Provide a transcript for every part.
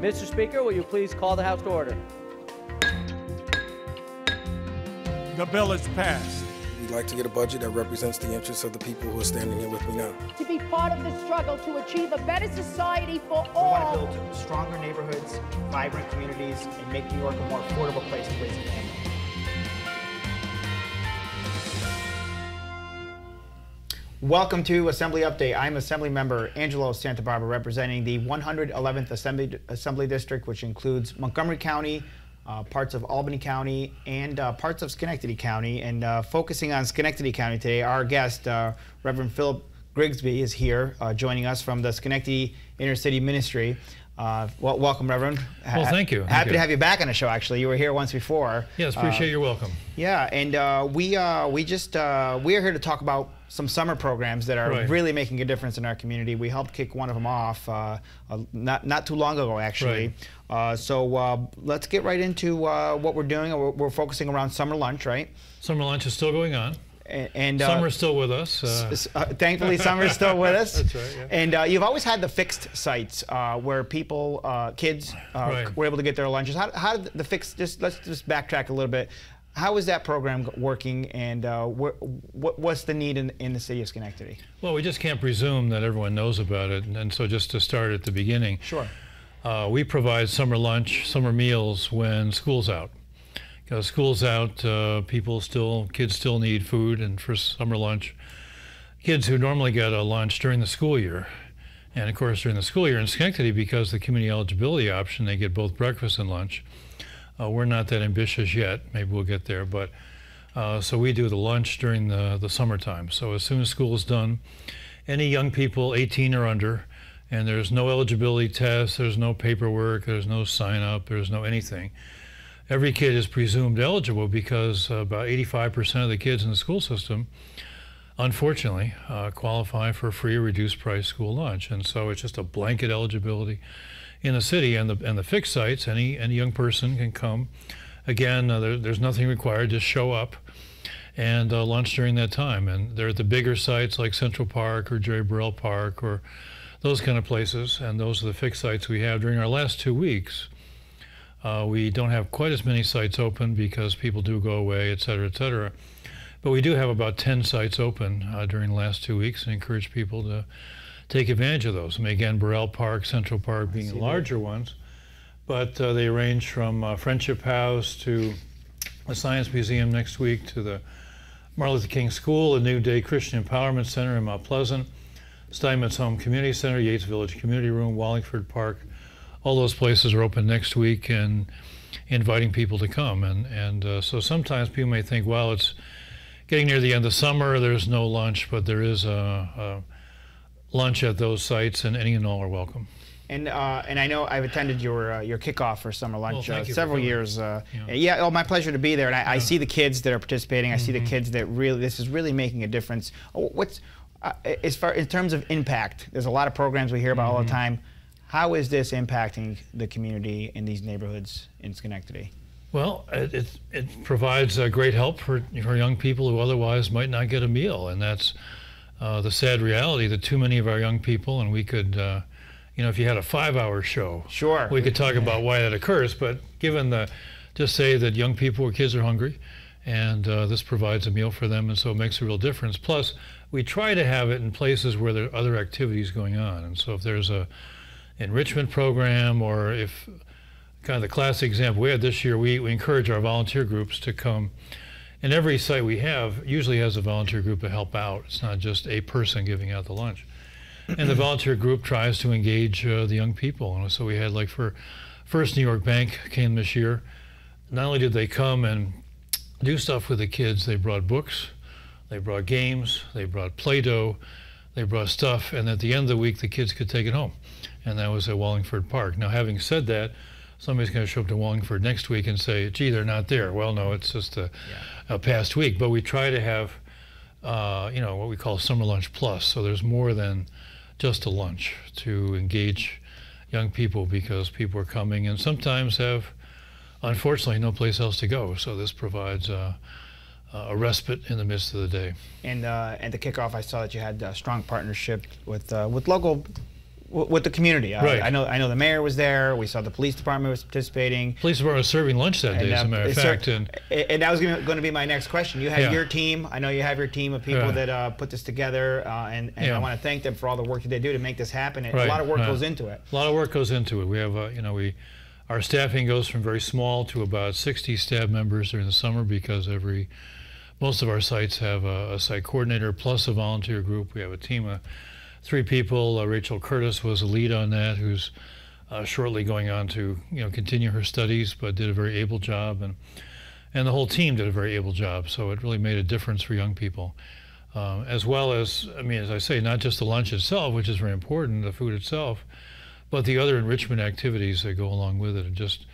Mr. Speaker, will you please call the House to order? The bill is passed. We'd like to get a budget that represents the interests of the people who are standing here with me now. To be part of the struggle to achieve a better society for all. We want to build stronger neighborhoods, vibrant communities, and make New York a more affordable place to raise a family. Welcome to Assembly Update. I'm Assembly Member Angelo of Santabarbara, representing the 111th Assembly District, which includes Montgomery County, parts of Albany County, and parts of Schenectady County. And focusing on Schenectady County today, our guest, Reverend Philip Grigsby, is here joining us from the Schenectady Inner City Ministry. Welcome, Reverend. Well, thank you. Happy to have you back on the show, actually. You were here once before. Yes, appreciate your welcome. Yeah, and we are here to talk about some summer programs that are really making a difference in our community. We helped kick one of them off not too long ago, actually. So let's get right into what we're doing. We're focusing around summer lunch, right? Summer lunch is still going on. And summer's still with us. Thankfully, summer's still with us. That's right. Yeah. And you've always had the fixed sites where people, kids, were able to get their lunches. How did the fixed? Let's just backtrack a little bit. How is that program working, and what's the need in the city of Schenectady? Well, we just can't presume that everyone knows about it, and so just to start at the beginning. Sure. We provide summer lunch, summer meals when school's out. Because school's out, kids still need food, and for summer lunch, kids who normally get a lunch during the school year, and of course during the school year in Schenectady, because the community eligibility option, they get both breakfast and lunch. We're not that ambitious yet. Maybe we'll get there, but so we do the lunch during the summertime. So as soon as school is done, any young people 18 or under, and there's no eligibility test, there's no paperwork, there's no sign up, there's no anything. Every kid is presumed eligible because about 85% of the kids in the school system, unfortunately, qualify for free or reduced price school lunch. And so it's just a blanket eligibility in the city, and the fixed sites. Any young person can come. Again, there's nothing required, just show up and lunch during that time. And they're at the bigger sites like Central Park or Jerry Burrell Park or those kind of places, and those are the fixed sites we have. During our last 2 weeks, we don't have quite as many sites open because people do go away, et cetera, et cetera. But we do have about 10 sites open during the last 2 weeks, and encourage people to take advantage of those. I mean, again, Burrell Park, Central Park being the larger ones, but they range from Friendship House to the Science Museum next week to the Martin Luther King School, a New Day Christian Empowerment Center in Mount Pleasant, Steinmetz Home Community Center, Yates Village Community Room, Wallingford Park. All those places are open next week and inviting people to come. And so sometimes people may think, well, it's getting near the end of summer, there's no lunch, but there is a lunch at those sites, and any and all are welcome. And I know I've attended your kickoff for summer lunch several years. My pleasure to be there. And I see the kids that are participating. I see the kids that this is really making a difference. What's in terms of impact? There's a lot of programs we hear about all the time. How is this impacting the community in these neighborhoods in Schenectady? Well, it provides great help for young people who otherwise might not get a meal, and that's the sad reality that too many of our young people, and we could, if you had a 5-hour show, sure, we could talk about why that occurs, but just say that young people or kids are hungry, and this provides a meal for them, and so it makes a real difference. Plus, we try to have it in places where there are other activities going on, and so if there's a enrichment program, or if kind of the classic example we had this year, we encourage our volunteer groups to come. And every site we have usually has a volunteer group to help out. It's not just a person giving out the lunch. And the volunteer group tries to engage the young people. And so we had, like, for First New York Bank came this year. Not only did they come and do stuff with the kids, they brought books, they brought games, they brought Play-Doh, they brought stuff, and at the end of the week the kids could take it home. And that was at Wallingford Park. Now, having said that, somebody's going to show up to Wallingford next week and say, gee, they're not there. Well, no, it's just a past week. But we try to have, what we call Summer Lunch Plus. So there's more than just a lunch to engage young people, because people are coming and sometimes have, unfortunately, no place else to go. So this provides a respite in the midst of the day. And at the kickoff, I saw that you had a strong partnership with local with the community. Right. I know the mayor was there. We saw the police department was participating. Police department was serving lunch that day, as a matter of fact. And that was going to be my next question. You have your team. I know you have your team of people that put this together, and I want to thank them for all the work that they do to make this happen. A lot of work goes into it. A lot of work goes into it. We have, our staffing goes from very small to about 60 staff members during the summer because most of our sites have a site coordinator plus a volunteer group. We have a team of 3 people. Rachel Curtis was a lead on that, who's shortly going on to continue her studies, but did a very able job, and the whole team did a very able job. So it really made a difference for young people, as well as, as I say, not just the lunch itself, which is very important, the food itself, but the other enrichment activities that go along with it. And just,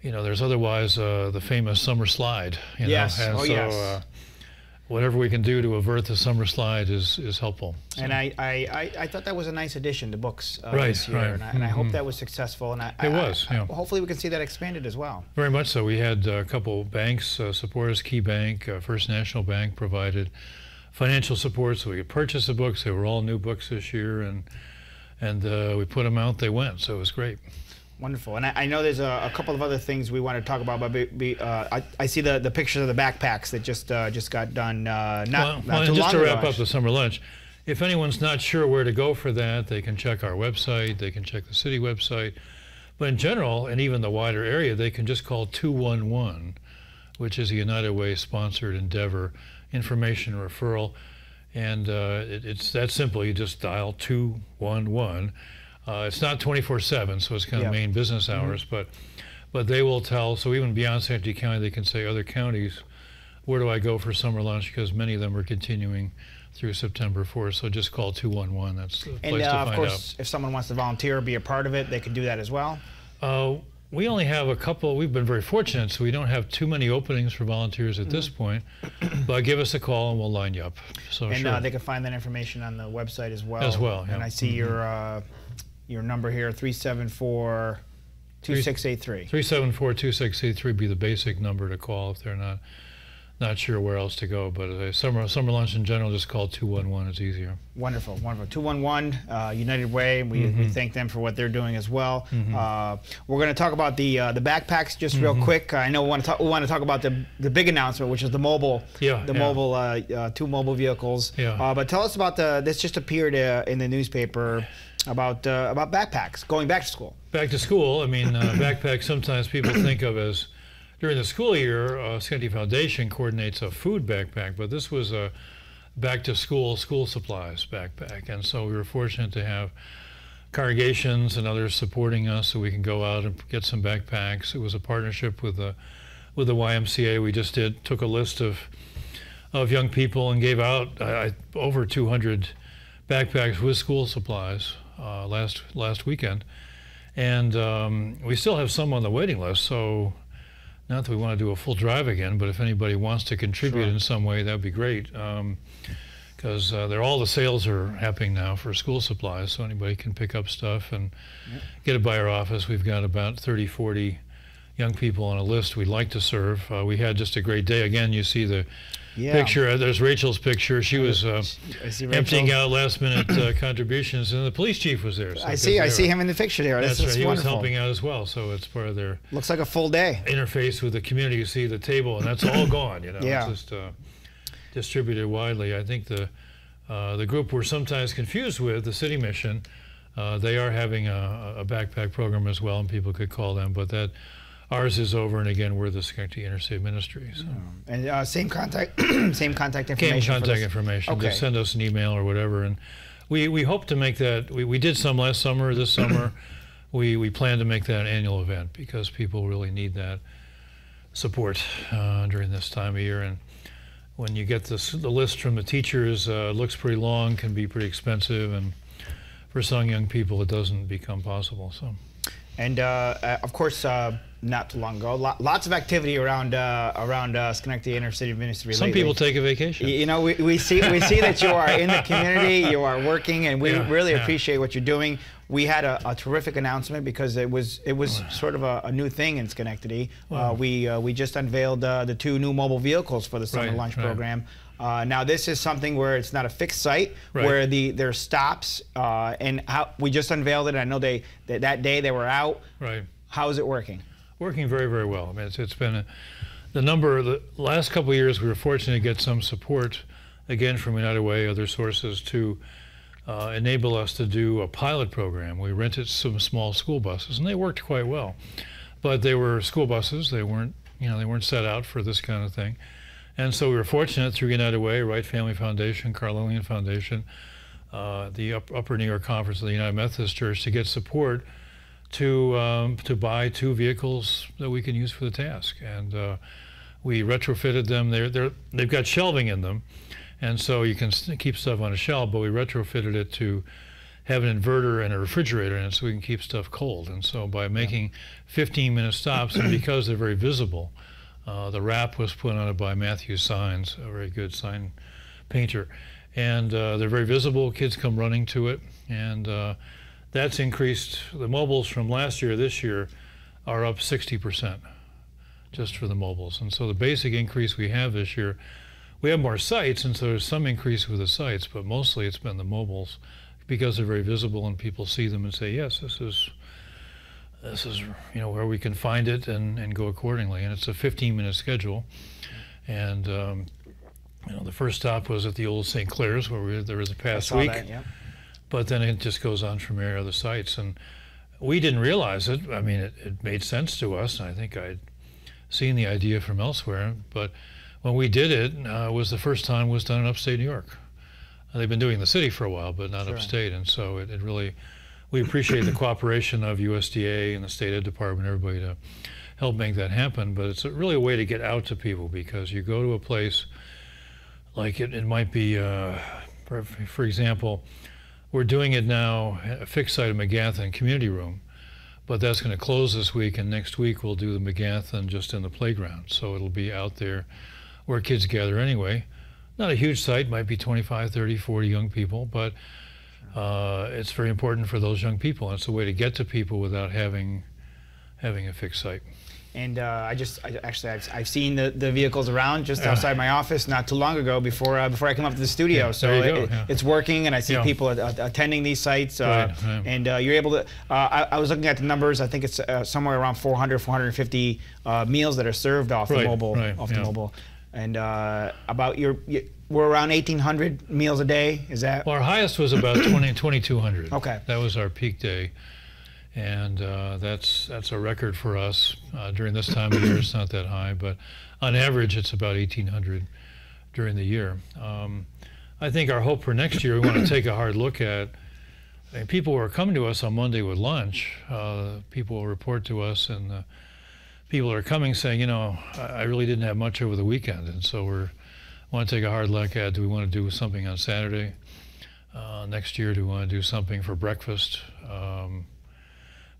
there's otherwise the famous summer slide. Yes. Yes. Whatever we can do to avert the summer slide is helpful. So. And I thought that was a nice addition to books this year, and I hope that was successful. And it was. Hopefully we can see that expanded as well. Very much so. We had a couple banks support us. Key Bank, First National Bank provided financial support so we could purchase the books. They were all new books this year, and we put them out. They went, so it was great. Wonderful. And I know there's a couple of other things we want to talk about, but I see the pictures of the backpacks that just got done not too long ago. Just to wrap up the summer lunch, if anyone's not sure where to go for that, they can check our website, they can check the city website. But in general, and even the wider area, they can just call 211, which is a United Way sponsored endeavor, information referral. And it's that simple. You just dial 211. It's not 24/7, so it's kind of main business hours, but they will tell. So even beyond Santabarbara County, they can say other counties, where do I go for summer lunch? Because many of them are continuing through September 4th. So just call 211. That's the place to find out. And of course, if someone wants to volunteer or be a part of it, they can do that as well. We only have a couple. We've been very fortunate, so we don't have too many openings for volunteers at this point. But give us a call and we'll line you up. So and they can find that information on the website as well. Yeah. And I see your number here, 374-2683. 374-2683 would be the basic number to call if they're not sure where else to go. But summer lunch in general, just call 211. It's easier. Wonderful, wonderful. 211, United Way. We thank them for what they're doing as well. We're going to talk about the backpacks just real quick. I know we want to talk about the big announcement, which is the mobile, mobile 2 mobile vehicles. But tell us about this. Just appeared in the newspaper about backpacks going back to school. Back to school. Backpacks sometimes people think of as during the school year. Sandy Foundation coordinates a food backpack, but this was a back to school supplies backpack, and so we were fortunate to have congregations and others supporting us so we can go out and get some backpacks. It was a partnership with the YMCA. We just took a list of young people and gave out over 200 backpacks with school supplies last weekend, and we still have some on the waiting list. So not that we want to do a full drive again, but if anybody wants to contribute in some way, that would be great, because all the sales are happening now for school supplies, so anybody can pick up stuff and get it by our office. We've got about 30, 40 young people on a list we'd like to serve. We had just a great day. Again, you see the picture. There's Rachel's picture. She was emptying out last-minute contributions, and the police chief was there. So I see him in the picture there. That's right. He wonderful. was helping out as well, so it's part of their looks like a full day interface with the community. You see the table, and that's all gone. It's just distributed widely. I think the group we're sometimes confused with, the City Mission, they are having a backpack program as well, and people could call them, but that. Ours is over, and again, we're the Schenectady Interstate Ministry. So. And same contact information. Same contact information. Okay. Just send us an email or whatever, and we hope to make that. We did some last summer. This summer, we plan to make that an annual event because people really need that support during this time of year. And when you get the list from the teachers, it looks pretty long, can be pretty expensive, and for some young people, it doesn't become possible. So. And of course, not too long ago, lots of activity around Schenectady Inner City Ministry. Some people take a vacation. We see that you are in the community, you are working, and we really appreciate what you're doing. we had a terrific announcement because it was sort of a new thing in Schenectady. We just unveiled the 2 new mobile vehicles for the summer lunch program. Now this is something where it's not a fixed site, where there's stops, and we just unveiled it. I know that day they were out. Right. How is it working? Working very, very well. I mean, it's been the last couple of years we were fortunate to get some support, again from United Way, other sources, to enable us to do a pilot program. We rented some small school buses, and they worked quite well, but they were school buses. They weren't set out for this kind of thing. And so we were fortunate through United Way, Wright Family Foundation, Carl Lillian Foundation, the Upper New York Conference of the United Methodist Church to get support to buy 2 vehicles that we can use for the task. And we retrofitted them. They've got shelving in them, and so you can keep stuff on a shelf, but we retrofitted it to have an inverter and a refrigerator in it so we can keep stuff cold. And so by making 15-minute stops, and because they're very visible, the wrap was put on it by Matthew Signs, a very good sign painter. And they're very visible. Kids come running to it. And that's increased. The mobiles from last year to this year are up 60% just for the mobiles. And so the basic increase we have this year, we have more sites, and so there's some increase with the sites, but mostly it's been the mobiles because they're very visible and people see them and say, yes, this is where we can find it and go accordingly. And it's a 15-minute schedule. And the first stop was at the old St. Clair's where there was a past week. That, yeah. But then it just goes on from there, other sites. And we didn't realize it. I mean, it made sense to us. And I think I'd seen the idea from elsewhere. But when we did it, it was the first time it was done in upstate New York. They've been doing the city for a while, but not upstate. And so it really, we appreciate the cooperation of USDA and the State Ed Department, everybody, to help make that happen. But it's really a way to get out to people, because you go to a place like it might be, for example, we're doing it now, a fixed site at McGathan Community Room, but that's going to close this week, and next week we'll do the McGathan just in the playground. So it'll be out there where kids gather anyway. Not a huge site, might be 25, 30, 40 young people, but it's very important for those young people. And it's a way to get to people without having a fixed site. And I've seen the vehicles around just outside my office not too long ago before I come up to the studio. Yeah, so it's working, and I see people attending these sites. And you're able to. I was looking at the numbers. I think it's somewhere around 400, 450 meals that are served off the mobile. The mobile. And we're around 1,800 meals a day. Is that? Well, our highest was about 2,200. Okay. That was our peak day. And that's a record for us. During this time of year, it's not that high, but on average, it's about 1,800 during the year. I think our hope for next year, we want to take a hard look at people who are coming to us on Monday with lunch. People will report to us, and people are coming saying, I really didn't have much over the weekend, and so we want to take a hard look at, do we want to do something on Saturday? Next year, do we want to do something for breakfast?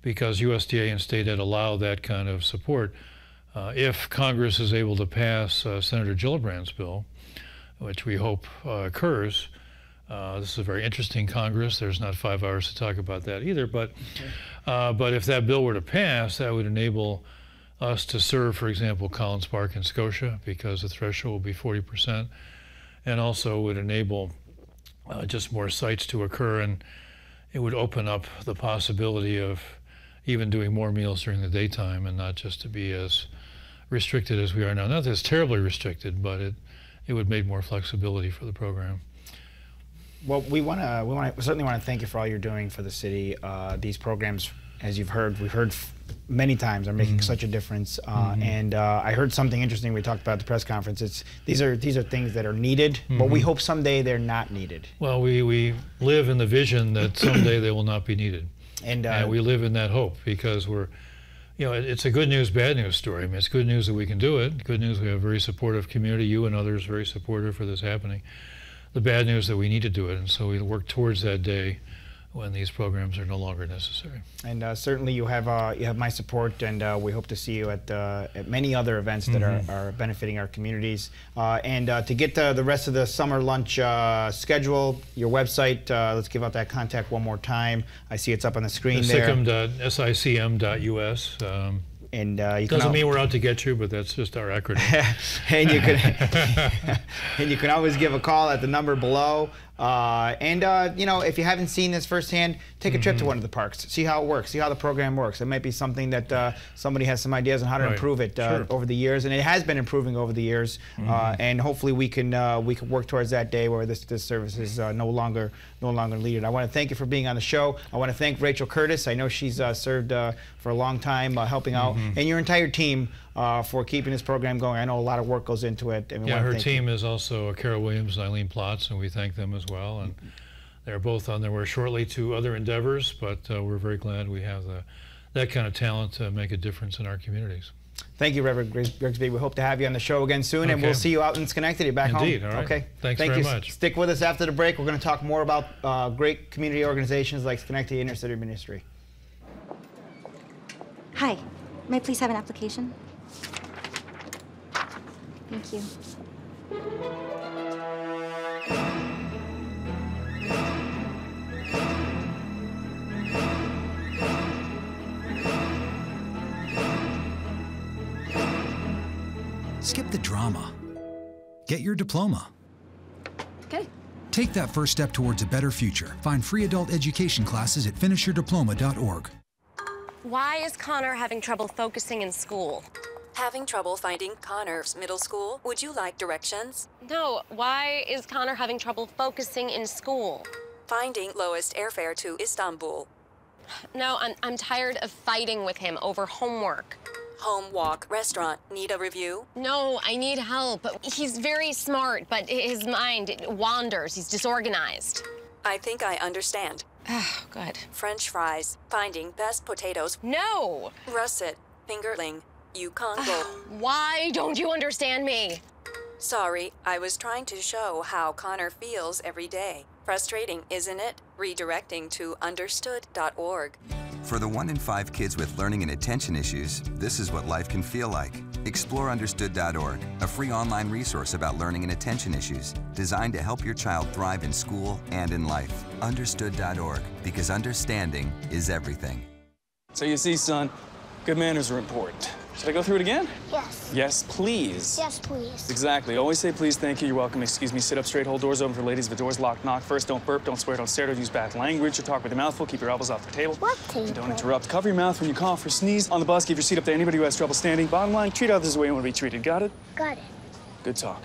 Because USDA and State Ed allow that kind of support. If Congress is able to pass Senator Gillibrand's bill, which we hope occurs, this is a very interesting Congress. There's not 5 hours to talk about that either, but if that bill were to pass, that would enable us to serve, for example, Collins Park in Scotia, because the threshold will be 40%, and also would enable just more sites to occur, and it would open up the possibility of even doing more meals during the daytime, and not just to be as restricted as we are now. Not that it's terribly restricted, but it would make more flexibility for the program. Well, we certainly want to thank you for all you're doing for the city. These programs, as we've heard many times, are making such a difference. And I heard something interesting we talked about at the press conference. These are things that are needed, but we hope someday they're not needed. Well, we live in the vision that someday they will not be needed. And we live in that hope, because it's a good news, bad news story. I mean, it's good news that we can do it. Good news, we have a very supportive community. You and others very supportive for this happening. The bad news that we need to do it, and so we work towards that day when these programs are no longer necessary. And certainly you have my support, and we hope to see you at many other events that are benefiting our communities. And to get the rest of the summer lunch schedule, your website, let's give out that contact one more time. I see it's up on the screen there. SICM.us. And you doesn't mean we're out to get you, but that's just our acronym. And you can always give a call at the number below. You know, if you haven't seen this firsthand, take a trip to one of the parks. See how it works. See how the program works. It might be something that somebody has some ideas on how to improve it over the years, and it has been improving over the years. And hopefully we can work towards that day where this service is no longer needed. I want to thank you for being on the show. I want to thank Rachel Curtis. I know she's served for a long time helping out, and your entire team for keeping this program going. I know a lot of work goes into it. And her team is also Carol Williams and Eileen Plotz, and we thank them as well. And they're both on their way shortly to other endeavors, but we're very glad we have that kind of talent to make a difference in our communities. Thank you, Reverend Grigsby. We hope to have you on the show again soon, and we'll see you out in Schenectady, back home. Indeed. All right. Okay. Thanks very much. Stick with us after the break. We're going to talk more about great community organizations like Schenectady Inner City Ministry. Hi. May I please have an application? Thank you. Skip the drama. Get your diploma. Okay. Take that first step towards a better future. Find free adult education classes at finishyourdiploma.org. Why is Connor having trouble focusing in school? Having trouble finding Connor's middle school? Would you like directions? No, why is Connor having trouble focusing in school? Finding lowest airfare to Istanbul. No, I'm tired of fighting with him over homework. Home, walk, restaurant. Need a review? No, I need help. He's very smart, but his mind wanders. He's disorganized. I think I understand. Oh, good. French fries. Finding best potatoes. No! Russet. Fingerling. Yukon Gold. Why don't you understand me? Sorry, I was trying to show how Connor feels every day. Frustrating, isn't it? Redirecting to understood.org. For the 1 in 5 kids with learning and attention issues, this is what life can feel like. Explore understood.org, a free online resource about learning and attention issues, designed to help your child thrive in school and in life. Understood.org, because understanding is everything. So you see, son, good manners are important. Should I go through it again? Yes. Yes, please. Yes, please. Exactly. Always say please, thank you, you're welcome, excuse me, sit up straight, hold doors open for ladies. If the door's locked, knock first. Don't burp, don't swear, don't stare, don't use bad language, or talk with your mouth full. Keep your elbows off the table. What table? Don't interrupt. Cover your mouth when you cough or sneeze. On the bus, give your seat up to anybody who has trouble standing. Bottom line, treat others the way you want to be treated. Got it? Got it. Good talk.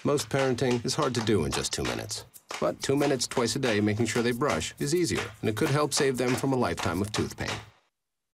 Most parenting is hard to do in just 2 minutes. But 2 minutes twice a day making sure they brush is easier, and it could help save them from a lifetime of tooth pain.